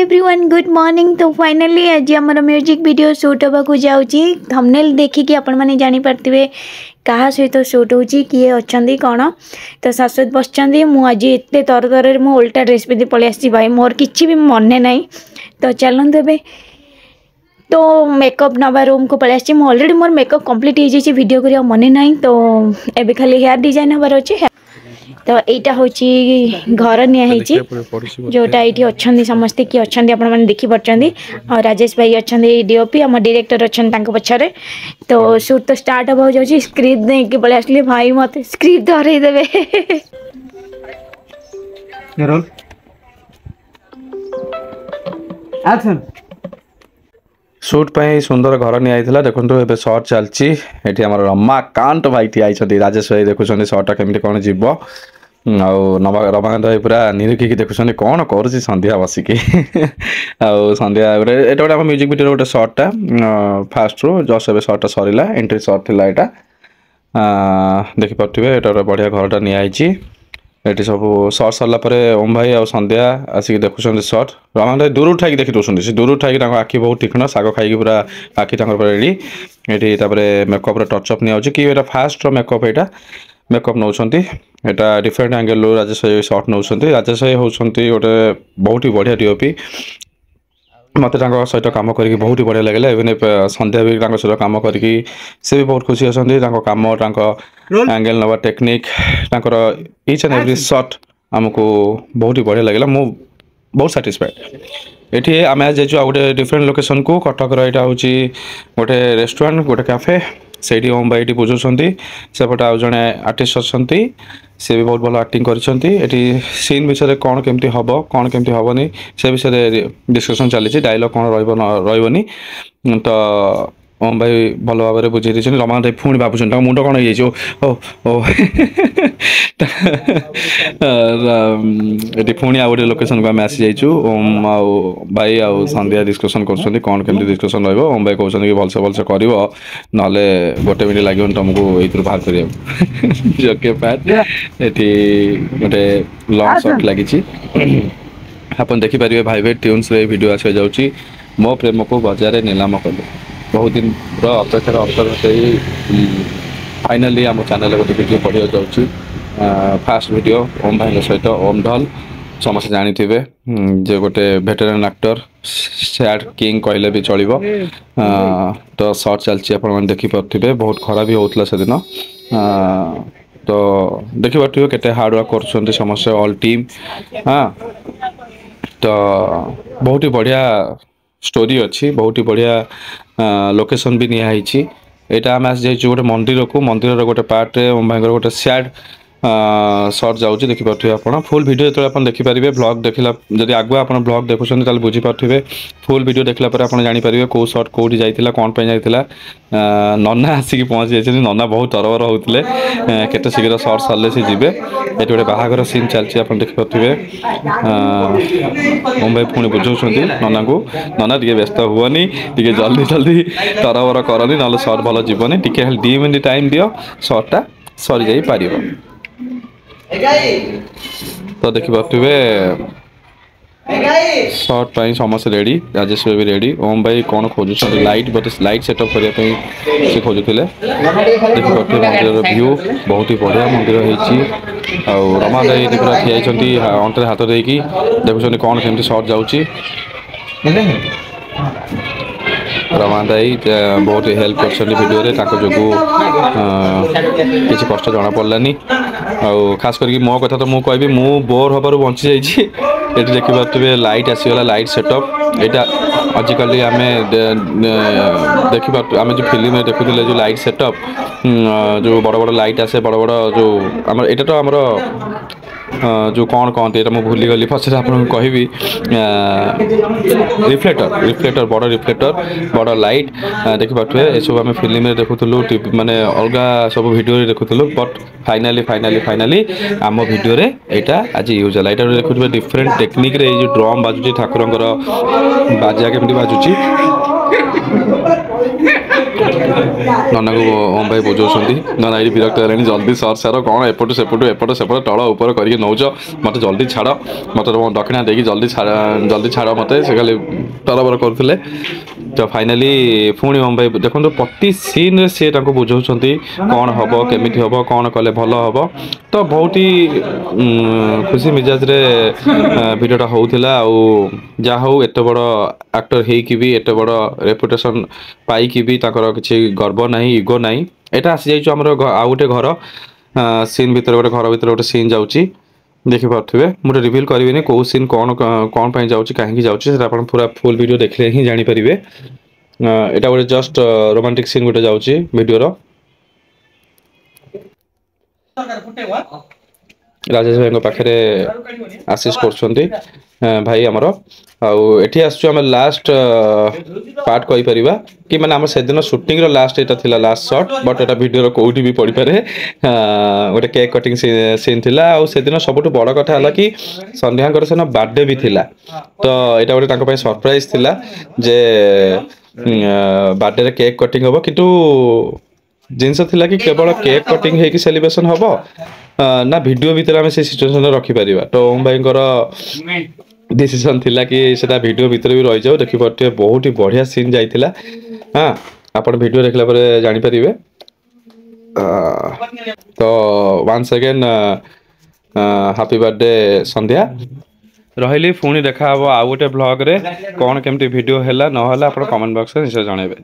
Everyone good morning. तो finally आज आमर म्यूजिक वीडियो शूट होगा जाऊँगी। थंबनेल देखिकी आपण मैंने जानीपारे क्या सहित शूट हो किए अच्छा कौन। तो शाश्वत बसती मुझे एत तर तर मु उल्टा ड्रेस पिंधि पलि आसी भाई मोर किसी भी मन ना। तो चलते ए तो मेकअप नवा रूम को पलि आसी ऑलरेडी मोर मेकअप कंप्लीट हो जाए वीडियो करिया मन ना। तो एबे खाली हेयर डिजाइन हबार अच्छे। तो यहाँ हूँ घर निही जोटा ये अच्छा समस्ते किए अच्छा आपने देखिपे। और राजेश भाई अच्छा डीओपी आम डायरेक्टर अच्छा पछरे। तो शूट तो स्टार्ट हवा जाऊँगी स्क्रिप्ट नहीं पलि आसली भाई मत स्क्रिप्ट धरईदेवे। शूट पे सुंदर घर निया देखो ए सर्ट चलती ये आम रमाकांत भाई आई राजेश भाई देखुं सर्टा केमी कौन जीव रमाकांत भाई पूरा निरीक्षिकी देखुं कौन कर संध्या बसिकी संध्या ये गोटे म्यूजिक वीडियो गोटे सर्टा फास्ट रू जस्ट ए सर्टा सरला एंट्री सर्ट थी यहाँ देखिपे ये बढ़िया घरटा नियाई। ये सब सर्ट सरला ओम भाई आ संध्या आसिक देखुं सर्ट रमान भाई दूर ठाई देखी दूसरी से दूर ठाई आखि बहुत तीक्ष्ण शाग खाई पूरा आखि रेडी ये मेकअप टचअप नि कि फास्ट मेकअप यहाँ मेकअप नौ यहाँ डिफरेंट एंगल राजेश भाई सर्ट नौ राजेश भाई होती गोटे बहुत ही बढ़िया डीओपी मत सहित कम कर बहुत ही बढ़िया लगे। इवन संध्या भी सहित कम करके सी भी बहुत खुशी अच्छे कम एंगल नवा technique each and every shot आमको बहुत ही बढ़िया लगे। मु बहुत साटिस्फाइड ये आम आज जाइए गोटे डिफरेंट लोकेशन को कटक यहाँ हूँ गोटे रेस्टोरेंट गोटे कैफे से ओम भाई बुझुंट सेपटे आउ जड़े आर्टिस्ट अच्छा सी भी बहुत भल एक्टिंग कर सीन विषय कौन केमती हम कौन केमती हेनी से विषय डिस्कसन चली डायलॉग कौन रही। तो ओम भाई भल भाव में बुझे दी रमान भाई पुणी भावुं मुंड कौन हो ये पुणी आ गए लोकेशन को आम आसी जाइए। ओम आई आउ संध्या डिस्कसन कर कौन केमती डिस्कसन ओम भाई कहते कि भलसे भलसे कर ना गोटे मिनट लगे तुमको ये बाहर कर जोके पैट ये गोटे लंग शॉट लगी आप देखिपारे भाई भाई ट्यून्स वीडियो आसा जाऊँगी मो प्रेम को बजार नीलाम कलु बहुत दिन अपेक्षार अवसर से फाइनाली आम चैनल गोटे वीडियो पढ़ा जाऊँगी फास्ट वीडियो ओम भाई सहित ओम ढल समस्त जानी जे गोटे वेटरान एक्टर सैड किंग कहले भी चलो। तो सर्ट चलती आप देखिपे बहुत खरा भी होता से दिन तो देखिपे केते हार्डवर्क कर समस्त ऑल टीम। हाँ तो बहुत ही बढ़िया स्टोरी अच्छी बहुत ही बढ़िया लोकेशन भी निहाई यहाँ आम आस जाइए गोटे मंदिर को मंदिर गोटे पार्ट ओम भाई गोटे सैड सर्ट जाऊँगी देखिपे आप फुल वीडियो जो आप देखिपारे ब्लॉग देखला जब आगुआ आप ब्लॉग देखुं बुझीपे फुल वीडियो देखला आप जानीपारे कौ सर्ट कौटी जाइला कौन पे जाइला। नना आसिक पहुँची जाइए नना बहुत तरबर होते केते शीघ्र सर्ट सरले से जी ये गोटे बाहागर सीन चलती आप देखिपे ओम भाई पुणी बुझाऊँ नना को नना टे व्यस्त हुअनी टे जल्दी जल्दी तरबर करनी ना सर्ट भल जीवन टे 2 मिनट टाइम दियो सर्टा सरी जाई पारिबो। तो देखिपे सर्ट पाई समस्त रेडी राजेश भी रेडी ओम भाई कौन खोजुं लाइट बट लाइट सेटअप करने से खोजुले देखिए मंदिर व्यू बहुत ही बढ़िया मंदिर हो रमान भाई ये पूरा ठिया अंतरे हाथ देकी देखुं कौन केमती सर्ट जाऊँगी। रमान भाई बहुत हेल्प कर वीडियो जो किसी कष्ट जना पड़ानी खास करके मो कथा तो मुझे कहबी मु बोर हबार बंची जाइए देखिपे लाइट आसीगला लाइट सेटअप यहाँ आजिकल आम देखिए आम जो फिल्म देखुले जो लाइट सेटअप जो बड़ बड़ लाइट आसे बड़ बड़ जो आम यहाँ तो आमर जो कौन कहते हैं मुझे भूलीगली पचर आप कहबी रिफ्लेक्टर बड़ रिफ्लेक्टर बड़ लाइट देखिपे ये सब आम फिल्म देखुलू माने अलग सब वीडियो देखुलू बट फाइनाली आम वीडियो रे यहाँ आज यूज है यहाँ देखुए डिफरेंट टेक्निक रे जो ड्रम बाजुची ठाकुर बाजा केमती बाजुची नना को ओम भाई बुझाऊँ नना ये विरक्त है जल्दी सर सार कौन एपटू सेपटू एपट सेपट तल ऊपर करके नौच मत जल्दी छाड़ मत दक्षिणा देकी जल्दी छाड़ मत से खाली तरबर करते तो फाइनाली पुणी ओम भाई देखो प्रति सीन सी बुझाऊँ कौन हम केमी हम कौन कले भल हम तो बहुत ही खुशी मिजाज रे भिडियोटा होता जहा हूँ एत बड़ एक्टर होकि भी एत बड़ रेपुटेशन पाई भी किसी गर्व ना इगो ना यहाँ आसी जाइए आम आउ गोटे घर सीन भितर गोटे घर भितर गोटे सीन जाऊँगी देखिपे मुझे रिविल करी कौ सीन कौन कौन पर जाऊँगी कहीं जाऊँगी पूरा फुल वीडियो देखले ही जानीपारे यहाँ गोटे जस्ट रोमांटिक सीन गोटे जाऊँगी वीडियोर राजेश भाई पाखे आसीष कर भाई आमर आठी आम लास्ट पार्ट कहीपर कि मैंने आम से दिन शूटिंग लास्ट यहाँ थी last shot but Etah video कौटी भी पड़ पारे गोटे केक कटिंग सीन थी से दिन सब बड़ कथा है कि संध्या से बर्थडे भी थिला तो यहाँ गोटे सरप्राइज थिला जे बर्थडे केक कटिंग हम किंतु जिनस थिला कि केवल केक कटिंग होगी सेलिब्रेशन हम ना वीडियो भीतर आम से सिचुएशन रखिपर तो ओम भाई डिसीजन थिला कि सेटा वीडियो भीतर भी रही जाओ देखिए बहुत ही बढ़िया सीन जाइथिला हाँ आपण वीडियो देखला पर जानी परिबे तो वंस अगेन हैप्पी बर्थडे संध्या रही पुणी देखा आउ गोटे ब्लॉग रे कौन केमती वीडियो है ना आप कमेंट बॉक्स में निश्चय जनइबे।